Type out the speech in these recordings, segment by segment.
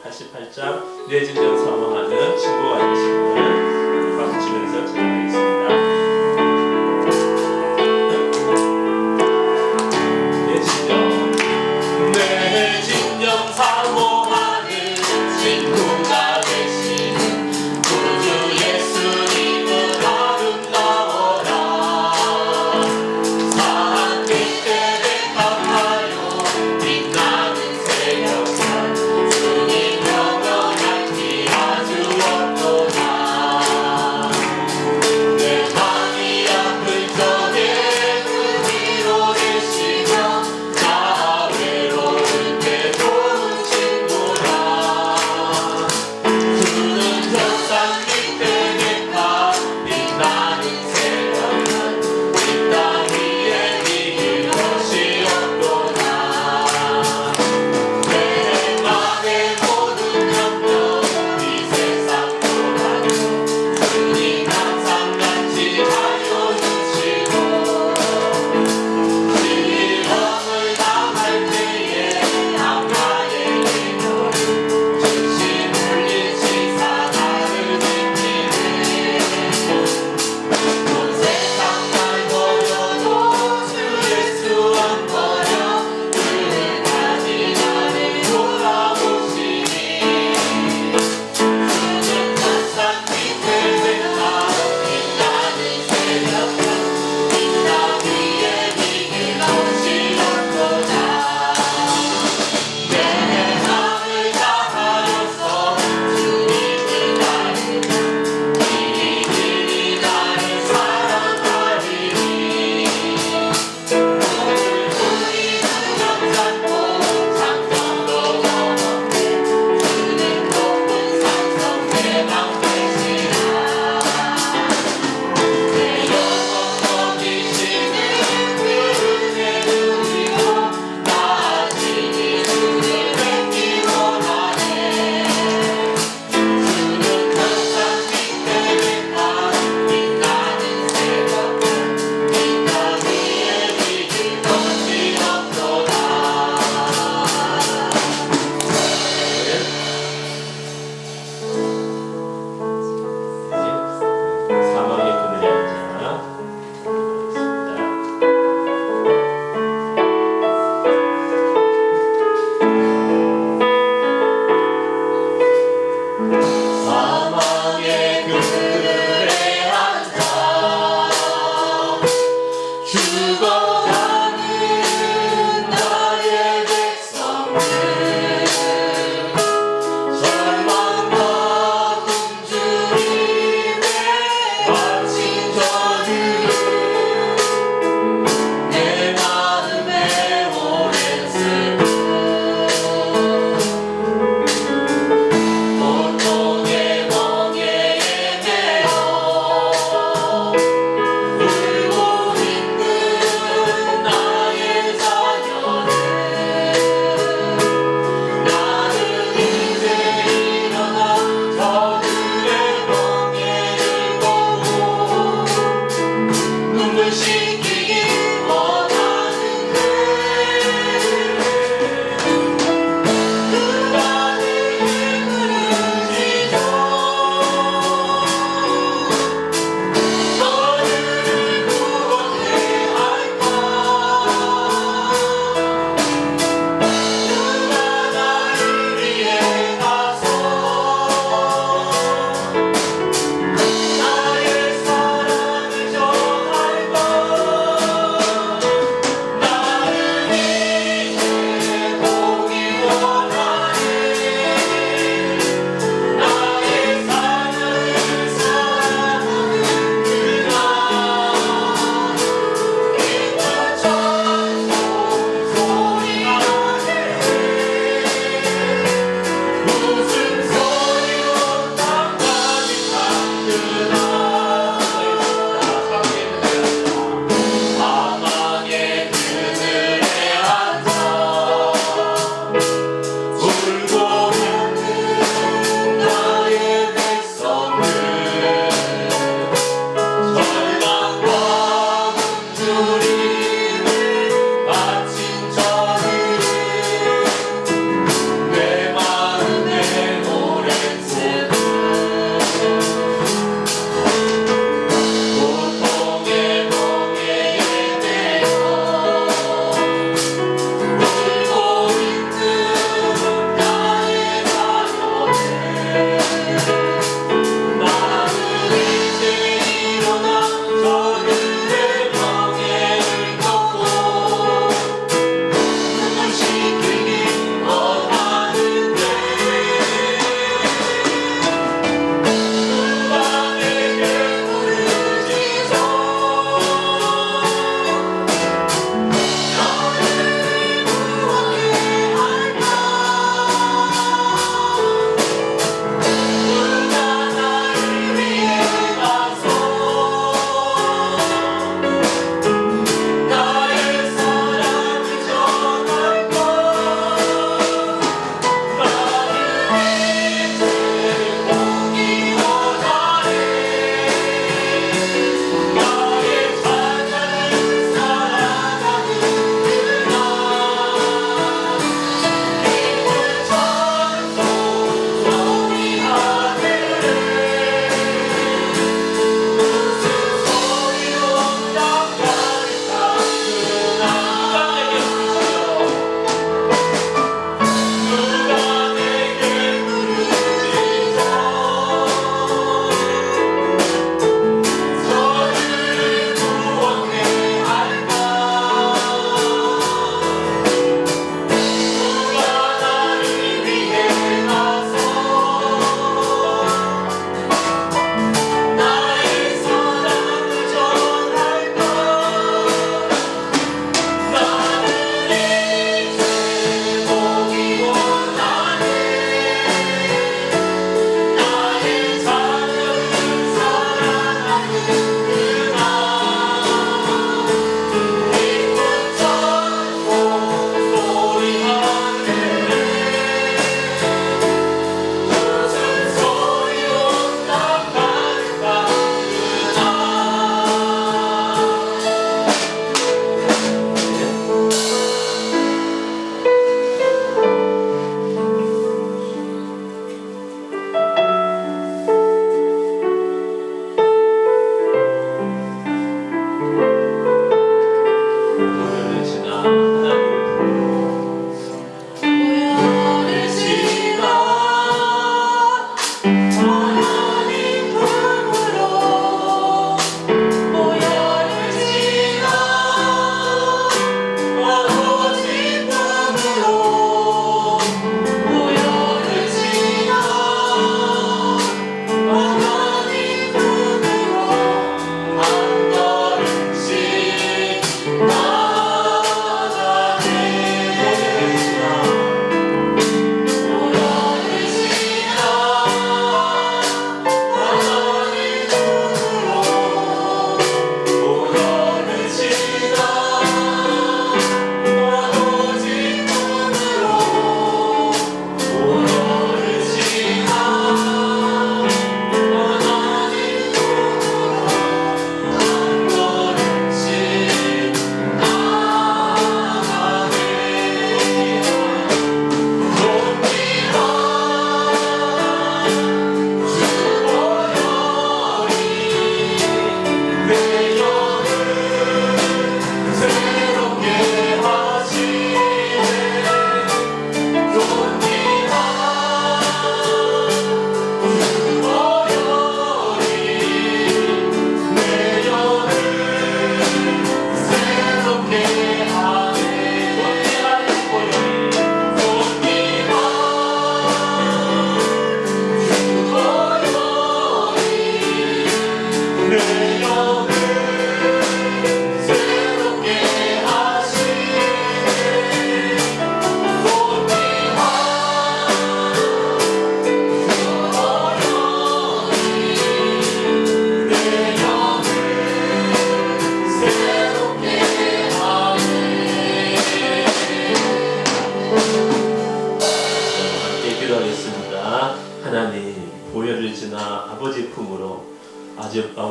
88장 내 진정 사모하는 친구가 되시기를 박수 치면서 찬양하겠습니다. 내 진정 사모하는 친구가 되시는 구주 예수님은 아름다워라. 산 끝에 감하여 빛나는 새벽산 주님 영원한 길 아주 없도다.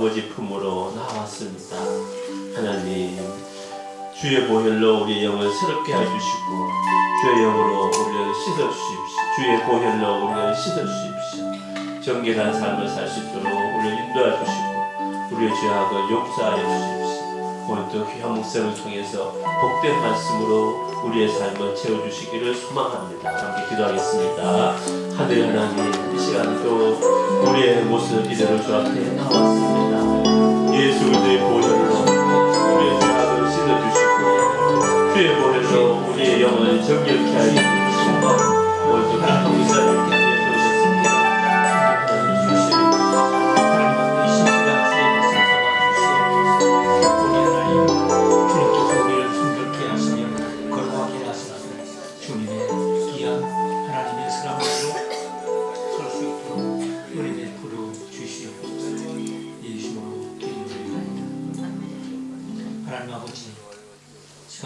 아버지 품으로 나왔습니다. 하나님, 주의 보혈로 우리의 영을 새롭게 해주시고 주의 영으로 우리를 씻어주십시오. 주의 보혈로 우리를 씻어주십시오. 정결한 삶을 살 수 있도록 우리를 인도해 주시고 우리의 죄악을 용서하여 주십시오. 오늘도 귀한 목사를 통해서 복된 말씀으로 우리의 삶을 채워주시기를 소망합니다. 함께 기도하겠습니다. 하늘 하나님, 이 시간도 우리의 모습 이대로 주 앞에 나왔습니다. 예수 그리스도의 보혈로 우리의 죄악을 씻어주시고 주의 보혈로 우리의 영을 정결케 하여 주시고 오늘도 귀한 목사님께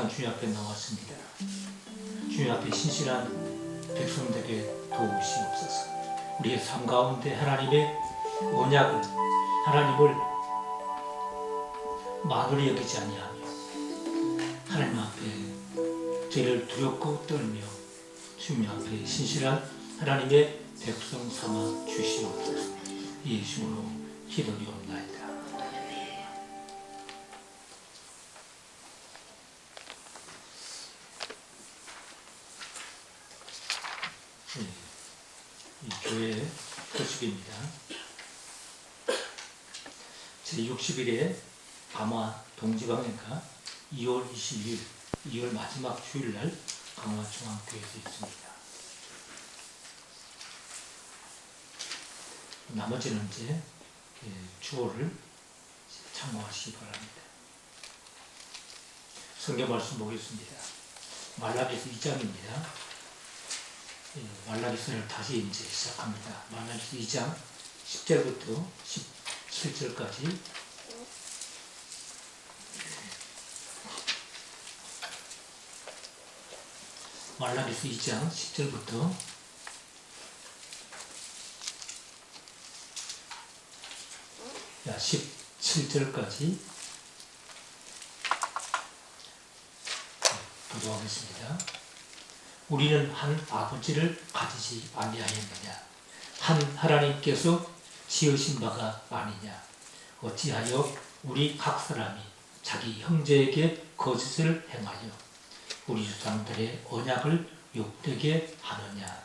시간 주님 앞에 나왔습니다. 주님 앞에 신실한 백성들에게 도우시옵소서. 우리의 삶 가운데 하나님의 언약을, 하나님을 만으로 여기지 아니하며 하나님 앞에 죄를 두렵고 떨며 주님 앞에 신실한 하나님의 백성 삼아 주시옵소서. 예수로 기도리옵나이다. 이 교회 소식입니다. 제60일에 강화 동지방회가 2월 22일, 2월 마지막 주일날 강화중앙교회에서 있습니다. 나머지는 이제 주호를 참고하시기 바랍니다. 성경 말씀 보겠습니다. 말라기서 2장입니다. 말라기서를 다시 이제 시작합니다. 말라기서 2장 10절부터 17절까지 말라기서 2장 10절부터 17절까지 기도하겠습니다. 우리는 한 아버지를 가지지 아니하였느냐? 한 하나님께서 지으신 바가 아니냐? 어찌하여 우리 각 사람이 자기 형제에게 거짓을 행하여 우리 조상들의 언약을 욕되게 하느냐?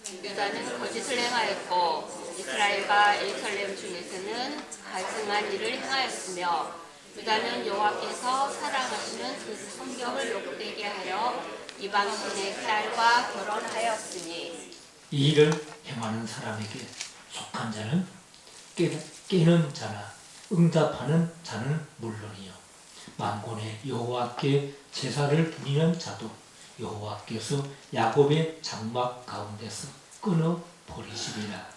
유다는 거짓을 행하였고 이스라엘과 예루살렘 중에서는 가증한 일을 행하였으며 유다는 여호와께서 사랑하시는 그 성경을 욕되게 하여 이방신의 딸과 결혼하였으니 이 일을 행하는 사람에게 속한 자는 깨는 자나 응답하는 자는 물론이요 만군의 여호와께 제사를 드리는 자도 여호와께서 야곱의 장막 가운데서 끊어 버리시리라.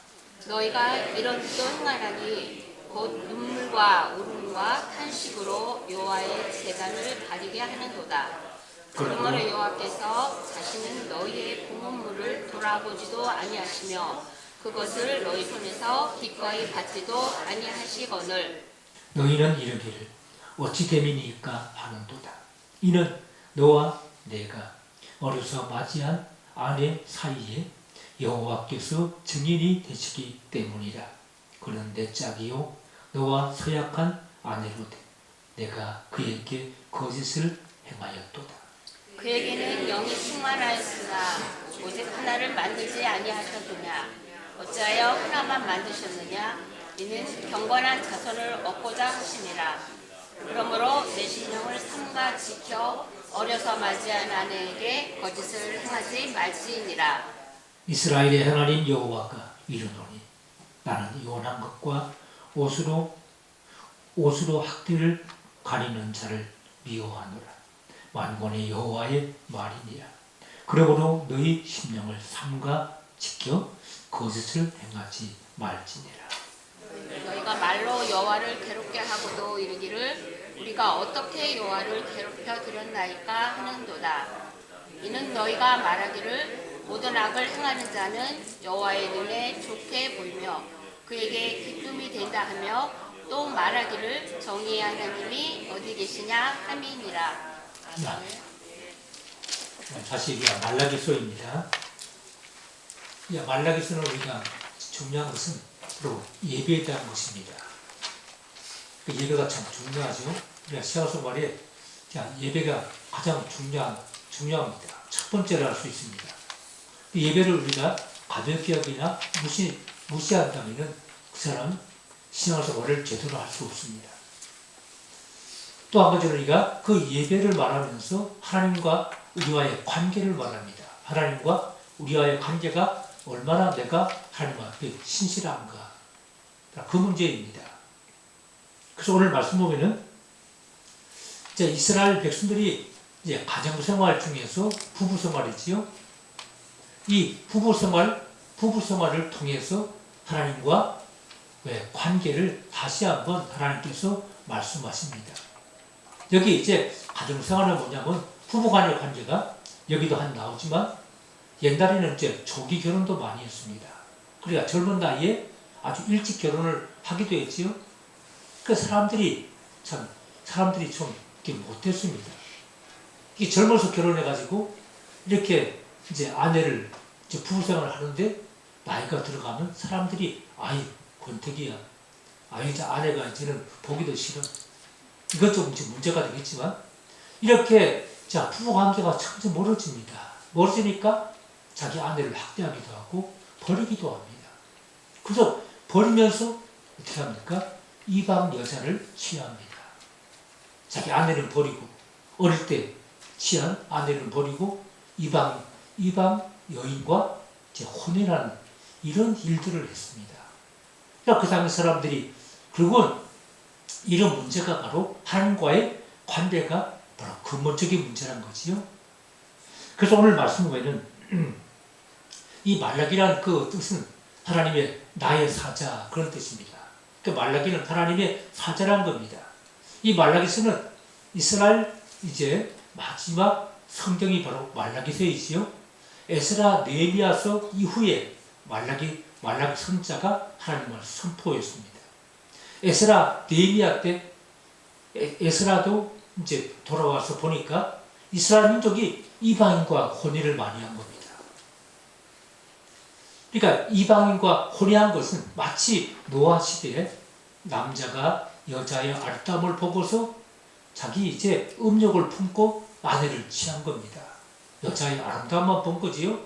너희가 이런 뜻도 행하나니 곧 눈물과 울음과 탄식으로 여호와의 제단을 가리게 하는도다. 그러므로 여호와께서 자신은 너희의 공헌물을 돌아보지도 아니하시며 그것을 너희 손에서 기꺼이 받지도 아니하시거늘 너희는 이르기를 어찌 됨이니까 하는도다. 이는 너와 내가 어려서 맞이한 아내 사이에 여호와께서 증인이 되시기 때문이라. 그는 내 짝이요 너와 서약한 아내로되 내가 그에게 거짓을 행하였도다. 그에게는 영이 충만하였으나 오직 하나를 만들지 아니하셨느냐? 어찌하여 하나만 만드셨느냐? 이는 경건한 자손을 얻고자 하심이라. 그러므로 내 신령을 삼가 지켜 어려서 맞이한 아내에게 거짓을 행하지 말지니라. 이스라엘의 하나님 여호와가 이르노니 나는 요원한 것과 옷으로 학대를 가리는 자를 미워하노라. 만군의 여호와의 말이니라. 그러므로 너희 심령을 삼가 지켜 거짓을 행하지 말지니라. 너희가 말로 여호와를 괴롭게 하고도 이르기를 우리가 어떻게 여호와를 괴롭혀 드렸나이까 하는도다. 이는 너희가 말하기를 모든 악을 행하는 자는 여호와의 눈에 좋게 보이며 그에게 기쁨이 된다 하며 또 말하기를 정의의 하나님이 어디 계시냐 함이니라. 다시 말라기서입니다. 말라기서는 우리가 중요한 것은 바로 예배에 대한 것입니다. 그 예배가 참 중요하죠. 우리가 시아서 말에 예배가 가장 중요합니다. 첫 번째로 할 수 있습니다. 그 예배를 우리가 가볍게 하거나 무시한다면 그 사람 신앙생활을 제대로 할 수 없습니다. 또 한 가지는 우리가 그 예배를 말하면서 하나님과 우리와의 관계를 말합니다. 하나님과 우리와의 관계가 얼마나 내가 하나님 앞에 신실한가. 그 문제입니다. 그래서 오늘 말씀 보면은 이제 이스라엘 백성들이 이제 가정생활 중에서 부부생활이지요. 이 부부생활을 통해서 하나님과 관계를 다시 한번 하나님께서 말씀하십니다. 여기 이제 가정생활은 뭐냐면 부부간의 관계가 여기도 한 나오지만 옛날에는 이제 조기 결혼도 많이 했습니다. 그러니까 젊은 나이에 아주 일찍 결혼을 하기도 했지요. 그 사람들이 좀 이렇게 못했습니다. 이게 젊어서 결혼해가지고 이렇게 이제 아내를 이제 부부생활을 하는데 나이가 들어가면 사람들이 아이 권태기야. 아이 이제 아내가 이제는 보기도 싫어. 이건 좀 이제 문제가 되겠지만 이렇게 자 부부 관계가 점점 멀어집니다. 멀어지니까 자기 아내를 학대하기도 하고 버리기도 합니다. 그래서 버리면서 어떻게 합니까? 이방 여자를 취합니다. 자기 아내는 버리고 어릴 때 취한 아내는 버리고 이방 여인과 이제 혼인하는 이런 일들을 했습니다. 그러니까 그 당시 사람들이 결국은 이런 문제가 바로 하나님과의 관계가 바로 근본적인 문제란 거지요. 그래서 오늘 말씀 보면은 이 말라기라는 그 뜻은 하나님의 나의 사자 그런 뜻입니다. 그 말라기는 하나님의 사자라는 겁니다. 이 말라기서는 이스라엘 이제 마지막 성경이 바로 말라기서이지요. 에스라 느헤미야서 이후에 말라기 선자가 하나님을 선포했습니다. 에스라 느헤미야 때 에스라도 이제 돌아와서 보니까 이스라엘 민족이 이방인과 혼인을 많이 한 겁니다. 그러니까 이방인과 혼인한 것은 마치 노아 시대에 남자가 여자의 아름다움을 보고서 자기 이제 음욕을 품고 아내를 취한 겁니다. 여자의 아름다움만 본 거지요.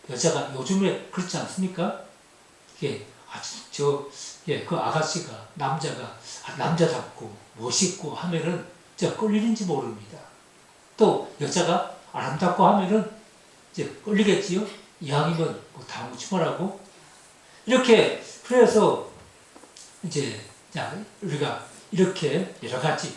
여자가 요즘에 그렇지 않습니까? 그 아가씨가 남자답고 멋있고 하면은 진짜 끌리는지 모릅니다. 또 여자가 아름답고 하면은 이제 끌리겠지요. 이왕이면 뭐 다무치마라고 이렇게 그래서 이제 우리가 이렇게 여러 가지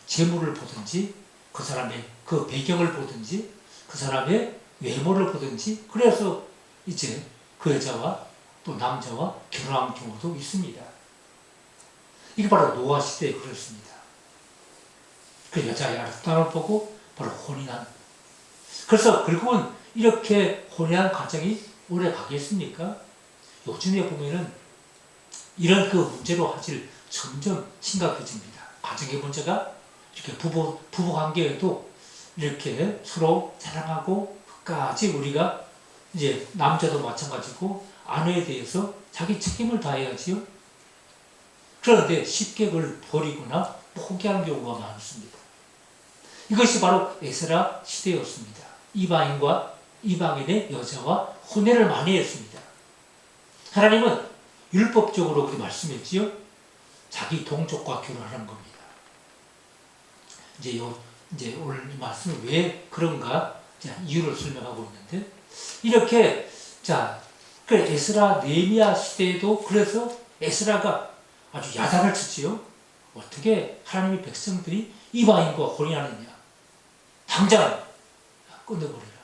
재물을 보든지 그 사람의 그 배경을 보든지 그 사람의 외모를 보든지 그래서 이제 그 여자와 또 남자와 결혼한 경우도 있습니다. 이게 바로 노아 시대에 그렇습니다. 그 여자의 아름다움을 보고 바로 혼인한. 그래서 결국은 이렇게 혼인한 가정이 오래 가겠습니까? 요즘에 보면은 이런 그 문제로 사실 점점 심각해집니다. 가정의 문제가 이렇게 부부 관계에도 이렇게 서로 사랑하고 끝까지 우리가 이제 남자도 마찬가지고 아내에 대해서 자기 책임을 다해야지요. 그런데 쉽게 그걸 버리거나 포기하는 경우가 많습니다. 이것이 바로 에스라 시대였습니다. 이방인과 이방인의 여자와 혼례를 많이 했습니다. 하나님은 율법적으로 그렇게 말씀했지요. 자기 동족과 결혼하는 겁니다. 이제 오늘 이 말씀은 왜 그런가 이유를 설명하고 있는데 이렇게 그 에스라 느헤미야 시대에도 그래서 에스라가 아주 야단을 치지요. 어떻게 하나님의 백성들이 이방인과 혼인하느냐. 당장 끝내버리라.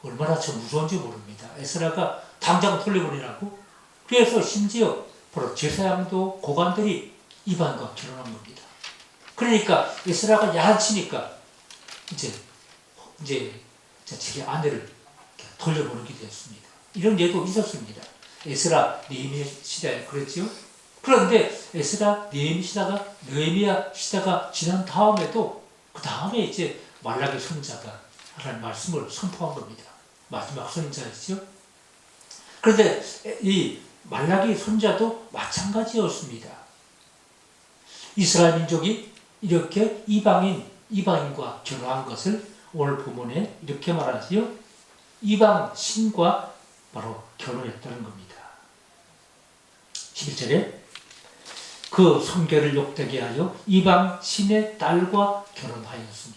얼마나 저 무서운지 모릅니다. 에스라가 당장 돌려버리라고. 그래서 심지어 바로 제사장도 고관들이 이방인과 결혼한 겁니다. 그러니까 에스라가 야단치니까 이제 자기 아내를 돌려보내게 되었습니다. 이런 예도 있었습니다. 에스라 느헤미야 시대에 그랬죠. 그런데 에스라 느헤미야 시대가 지난 다음에도 그 다음에 이제 말라기 선자가 하나님 말씀을 선포한 겁니다. 마지막 선자이죠. 그런데 이 말라기 선자도 마찬가지였습니다. 이스라엘 민족이 이렇게 이방인과 결혼한 것을 오늘 본문에 이렇게 말하지요. 이방 신과 바로 결혼했다는 겁니다. 11절에 그 성결을 욕되게 하여 이방 신의 딸과 결혼하였으니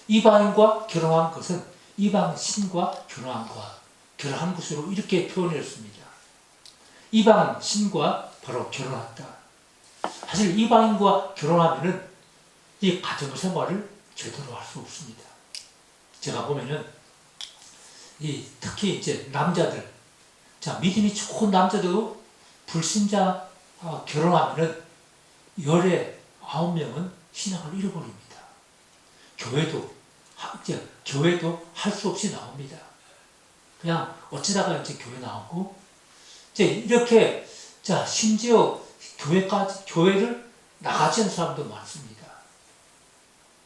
이방인과 결혼한 것은 이방 신과 결혼한 것으로 이렇게 표현했습니다. 이방 신과 바로 결혼했다. 사실 이방인과 결혼하면은 이 가정생활을 제대로 할 수 없습니다. 제가 보면은 특히 이제 남자들, 믿음이 좋은 남자도 불신자 결혼하면은 열에 9명은 신앙을 잃어버립니다. 교회도 할 수 없이 나옵니다. 그냥 어쩌다가 이제 교회 나오고, 이제 이렇게, 자, 심지어 교회를 나가지 않는 사람도 많습니다.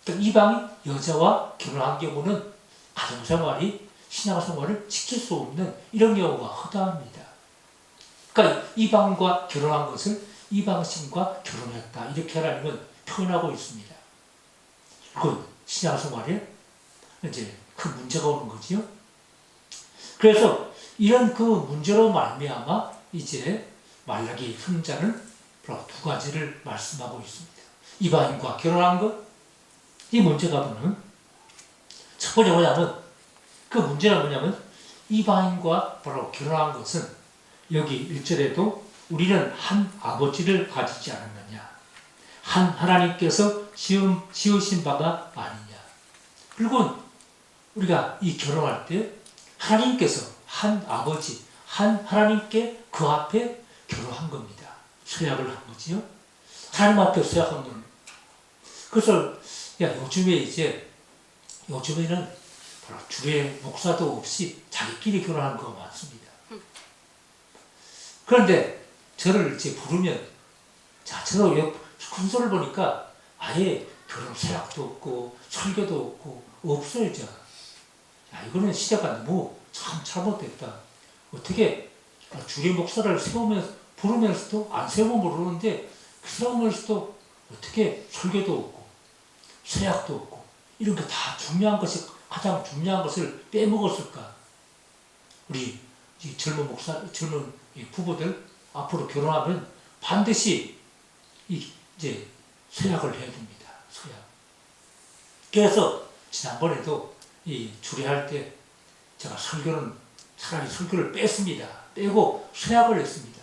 그러니까 이방인 여자와 결혼한 경우는 가정생활이, 신앙생활을 지킬 수 없는 이런 경우가 허다합니다. 그러니까 이방과 결혼한 것을 이방신과 결혼했다. 이렇게 하나님은 표현하고 있습니다. 그 신앙생활에 이제 큰 문제가 오는 거지요. 그래서 이런 그 문제로 말미암아 이제 말라기 선자는 바로 두 가지를 말씀하고 있습니다. 이방인과 결혼한 것, 이 문제가 뭐냐면 첫 번째 뭐냐면 그 문제는 뭐냐면 이방인과 바로 결혼한 것은 여기 1절에도 우리는 한 아버지를 가지지 않았느냐, 한 하나님께서 지으신 바가 아니냐. 그리고 우리가 이 결혼할 때 하나님께서 한 아버지, 한 하나님께 그 앞에 결혼한 겁니다. 서약을 한 거지요. 하나님 앞에 서약한 겁니다. 그래서 요즘에는 바로 주례 목사도 없이 자기끼리 결혼하는 거가 많습니다. 그런데 저를 이제 부르면, 자, 저도 순서를 보니까 아예 결혼 서약도 없고 설교도 없고 없어요. 야, 이거는 시대가 너무 참 잘못됐다. 어떻게 주례 목사를 부르면서도 안 세우면 모르는데 그 세우면서도 어떻게 설교도 없고 서약도 없고 이런 게 다 중요한 것이, 가장 중요한 것을 빼먹었을까? 우리 이 젊은 이 부부들 앞으로 결혼하면 반드시 이제 서약을 해야 됩니다. 서약. 그래서 지난번에도 이 주례할 때 제가 차라리 설교를 뺐습니다. 빼고 서약을 했습니다.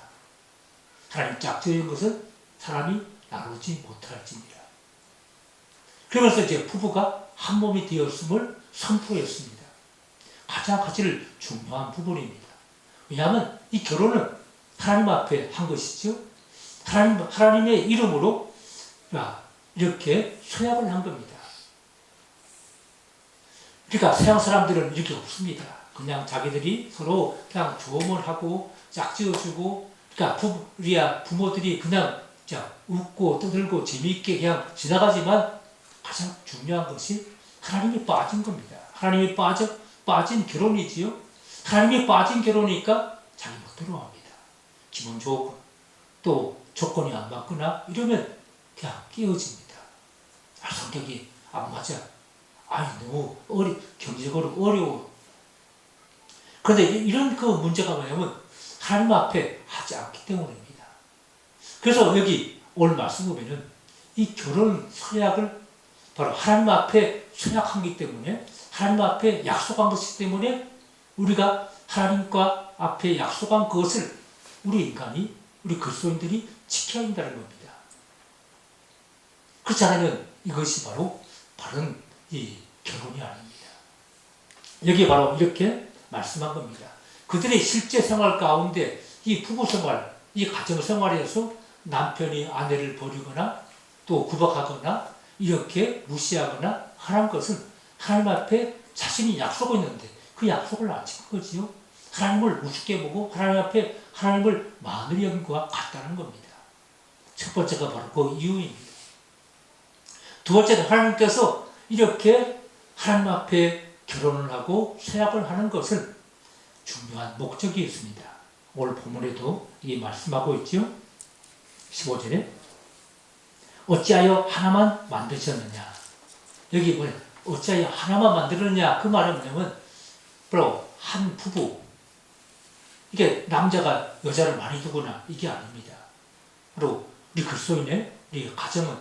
하나님 짝지은 것은 사람이 나누지 못할지니라. 그러면서 이제 부부가 한 몸이 되었음을 선포했습니다. 가장 중요한 부분입니다. 왜냐하면 이 결혼은 하나님 앞에 한 것이죠. 하나님의 이름으로 이렇게 서약을 한 겁니다. 그러니까 서양 사람들은 이렇게 없습니다. 그냥 자기들이 서로 그냥 조언을 하고 짝지어주고, 그러니까 부모들이 그냥 웃고 떠들고 재미있게 그냥 지나가지만 가장 중요한 것이 하나님이 빠진 겁니다. 하나님이 빠진 결혼이지요. 하나님이 빠진 결혼이니까 자기 멋대로 합니다. 기분 좋고 또 조건이 안 맞거나 이러면 그냥 깨어집니다. 성격이 안 맞아. 너무 경제적으로 어려워. 그런데 이런 그 문제가 뭐냐면 하나님 앞에 하지 않기 때문입니다. 그래서 여기 오늘 말씀 보면은 이 결혼 서약을 바로 하나님 앞에 서약하기 때문에, 하나님 앞에 약속한 것이기 때문에 우리가 하나님과 앞에 약속한 그것을 우리 그리스도인들이 지켜야 한다는 겁니다. 그렇지 않으면 이것이 바로 바른 이 결혼이 아닙니다. 여기 바로 이렇게 말씀한 겁니다. 그들의 실제 생활 가운데 이 부부 생활, 이 가정 생활에서 남편이 아내를 버리거나 또 구박하거나 이렇게 무시하거나 하는 것은 하나님 앞에 자신이 약속이 있는데 그 약속을 안 지킨 거지요. 하나님을 우습게 보고 하나님 앞에 하나님을 만으로 여긴 것과 같다는 겁니다. 첫 번째가 바로 그 이유입니다. 두 번째는 하나님께서 이렇게 하나님 앞에 결혼을 하고 서약을 하는 것은 중요한 목적이 있습니다. 오늘 본문에도 이 말씀하고 있죠. 15절에 어찌하여 하나만 만드셨느냐. 여기 뭐냐, 어찌하여 하나만 만들었냐. 그 말은 뭐냐면 바로 한 부부, 이게 남자가 여자를 많이 두거나 이게 아닙니다. 바로 우리 그리스도인의 우리 가정은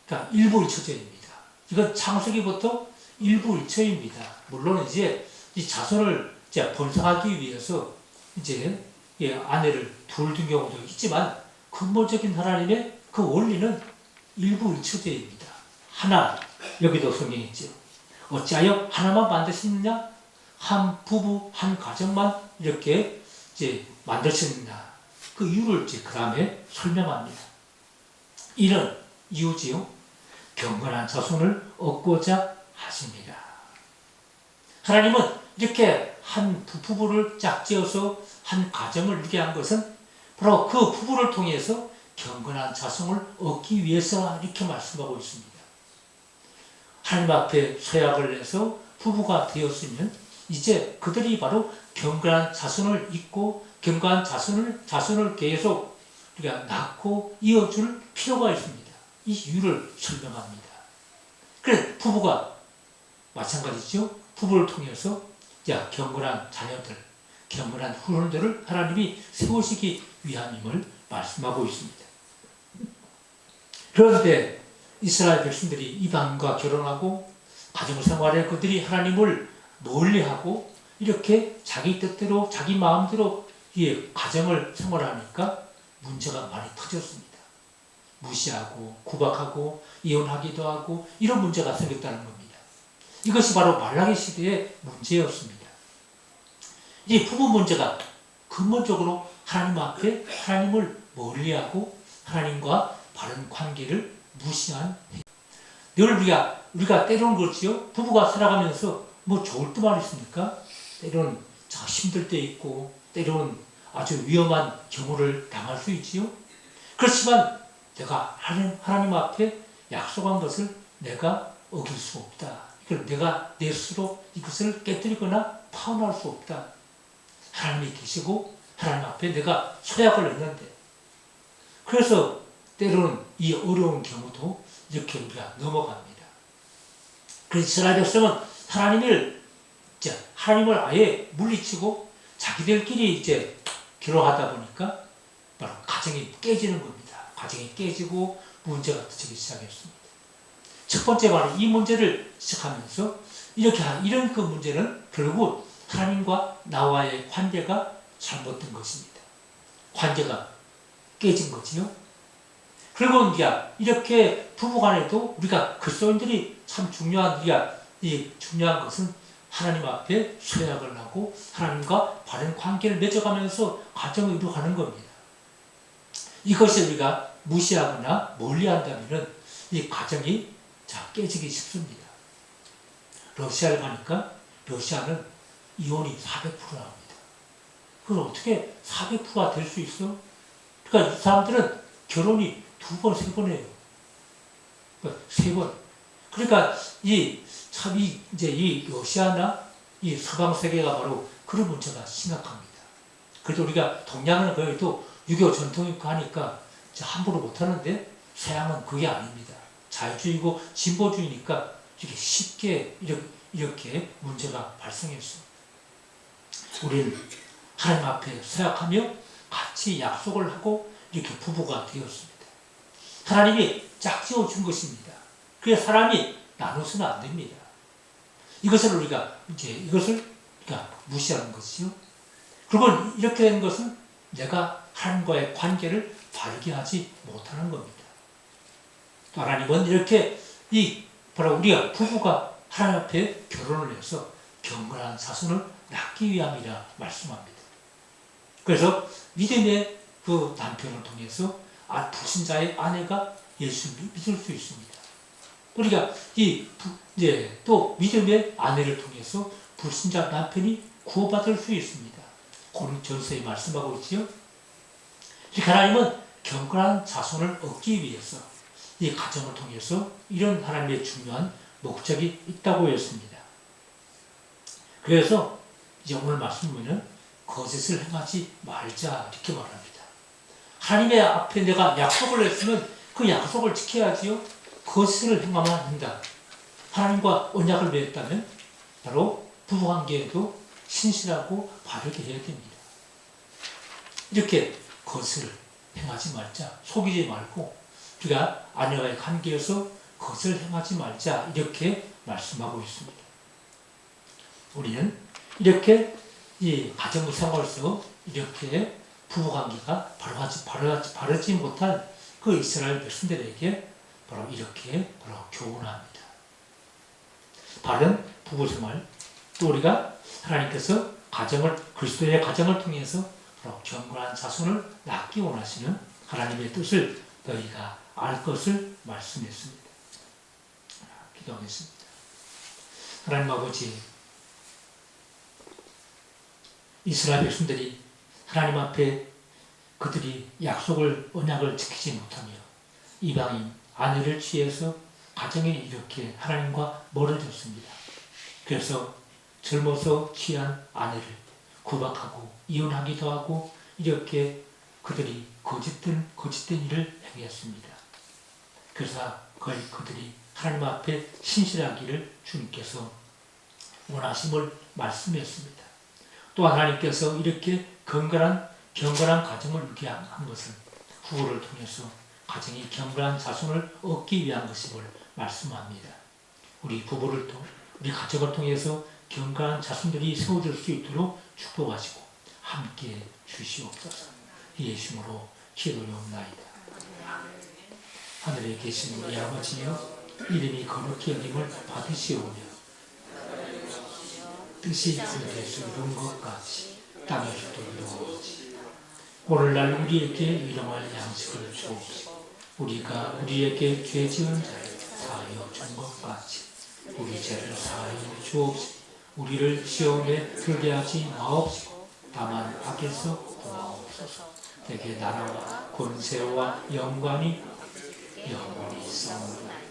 그러니까 일부일처제입니다. 이건 창세기부터 일부일처입니다. 물론 이제 이 자손을 번성하기 위해서 이제 아내를 둘 둔 경우도 있지만 근본적인 하나님의 그 원리는 일부일처제입니다. 하나, 여기도 성경에 있죠. 어찌하여 하나만 만드셨느냐? 한 부부, 한 가정만 이렇게 이제 만드셨느냐? 그 이유를 이제 그 다음에 설명합니다. 이런 이유지요. 경건한 자손을 얻고자 하십니다. 하나님은 이렇게 한 부부를 짝지어서 한 가정을 이루게 한 것은 바로 그 부부를 통해서 경건한 자성을 얻기 위해서 이렇게 말씀하고 있습니다. 하나님 앞에 서약을 해서 부부가 되었으면 이제 그들이 바로 경건한 자손을 잇고 경건한 자손을 계속 우리가 낳고 이어줄 필요가 있습니다. 이 이유를 설명합니다. 그래서 부부가 마찬가지죠. 부부를 통해서 경건한 자녀들, 경건한 후손들을 하나님이 세우시기 위함임을 말씀하고 있습니다. 그런데 이스라엘 백성들이 이방인과 결혼하고 가정 생활에 그들이 하나님을 멀리하고 이렇게 자기 뜻대로 자기 마음대로 이 가정을 생활하니까 문제가 많이 터졌습니다. 무시하고 구박하고 이혼하기도 하고 이런 문제가 생겼다는 겁니다. 이것이 바로 말라기 시대의 문제였습니다. 이 부부 문제가 근본적으로 하나님 앞에 하나님을 멀리하고 하나님과 바른 관계를 무시한 늘 우리가 때로는 그렇지요. 부부가 살아가면서 뭐 좋을 때만 있습니까? 때로는 힘들 때 있고 때로는 아주 위험한 경우를 당할 수 있지요. 그렇지만 내가 하나님 앞에 약속한 것을 내가 어길 수 없다. 이걸 내가 내 스스로 이것을 깨뜨리거나 파혼할 수 없다. 하나님이 계시고 하나님 앞에 내가 서약을 했는데 그래서 때로는 이 어려운 경우도 이렇게 우리가 넘어갑니다. 그래서 이스라엘 백성은 하나님을 아예 물리치고 자기들끼리 결혼하다 보니까 바로 가정이 깨지는 겁니다. 가정이 깨지고 문제가 터지기 시작했습니다. 첫 번째 바로 이 문제를 시작하면서 이런 그 문제는 결국 하나님과 나와의 관계가 잘못된 것입니다. 관계가 깨진 거지요. 그리고 이렇게 부부간에도 우리가 그리스도인들이 참 중요한 것은 하나님 앞에 서약을 하고 하나님과 바른 관계를 맺어가면서 가정을 이루어가는 겁니다. 이것을 우리가 무시하거나 멀리한다면 이 가정이 깨지기 쉽습니다. 러시아를 가니까 러시아는 이혼이 400% 나옵니다. 그걸 어떻게 400%가 될 수 있어? 그러니까 이 사람들은 결혼이 2번, 3번 해요. 3번. 그러니까 이 러시아나 이 서방 세계가 바로 그런 문제가 심각합니다. 그래도 우리가 동양은 그래도 유교 전통이 있고 하니까 함부로 못하는데 서양은 그게 아닙니다. 자유주의고 진보주의니까 이렇게 쉽게 이렇게 문제가 발생했어. 우리는 하나님 앞에 서약하며 같이 약속을 하고 이렇게 부부가 되었습니다. 하나님이 짝지어 준 것입니다. 그래서 사람이 나눠서는 안 됩니다. 이것을 우리가 무시하는 것이요. 그리고 이렇게 된 것은 내가 하나님과의 관계를 바르게 하지 못하는 겁니다. 또 하나님은 이렇게 바로 우리가 부부가 하나님 앞에 결혼을 해서 경건한 자손을 낳기 위함이라 말씀합니다. 그래서 믿음의 그 남편을 통해서 불신자의 아내가 예수를 믿을 수 있습니다. 우리가 또 믿음의 아내를 통해서 불신자 남편이 구원받을 수 있습니다. 고린전서에 말씀하고 있지요. 하나님은 경건한 자손을 얻기 위해서 이 가정을 통해서 이런 하나님의 중요한 목적이 있다고 했습니다. 그래서 오늘 말씀 보면 거짓을 행하지 말자 이렇게 말합니다. 하나님의 앞에 내가 약속을 했으면 그 약속을 지켜야지요. 거짓을 행하면 안 된다. 하나님과 언약을 맺었다면 바로 부부관계에도 신실하고 바르게 해야 됩니다. 이렇게 거짓을 행하지 말자. 속이지 말고 우리가 아내와의 관계에서 거짓을 행하지 말자 이렇게 말씀하고 있습니다. 우리는 이렇게 이 가정생활에서 이렇게 부부관계가 바르지 못한 그 이스라엘 백성들에게 바로 이렇게 교훈합니다. 바른 부부생활, 또 우리가 하나님께서 그리스도의 가정을 통해서 바로 경건한 자손을 낳기 원하시는 하나님의 뜻을 너희가 알 것을 말씀했습니다. 기도하겠습니다. 하나님 아버지, 이스라엘 백성들이 하나님 앞에 그들이 약속을 언약을 지키지 못하며 이방인 아내를 취해서 가정에 이렇게 하나님과 멀어졌습니다. 그래서 젊어서 취한 아내를 구박하고 이혼하기도 하고 이렇게 그들이 거짓된 일을 행했습니다. 그래서 그들이 하나님 앞에 신실하기를 주님께서 원하심을 말씀했습니다. 또 하나님께서 이렇게 경건한 가정을 이루게 한 것은 후보를 통해서 가정이 경건한 자손을 얻기 위한 것임을 말씀합니다. 우리 가정을 통해서 경건한 자손들이 세워질 수 있도록 축복하시고 함께 주시옵소서. 예수님으로 기도하옵나이다. 하늘에 계신 우리 아버지여, 이름이 거룩히 여김을 받으시오며 뜻이 하늘에서 이룬 것 같이 땅에서도 이루어지이다. 오늘날 우리에게 일용할 양식을 주옵시고 우리가 우리에게 죄 지은 자를 사하여 준 것 같이 우리 죄를 사하여 주옵시고 우리를 시험에 들게 하지 마옵시고 다만 악에서 구하옵소서. 내게 나라와 권세와 영광이 영원히 있사옵나이다.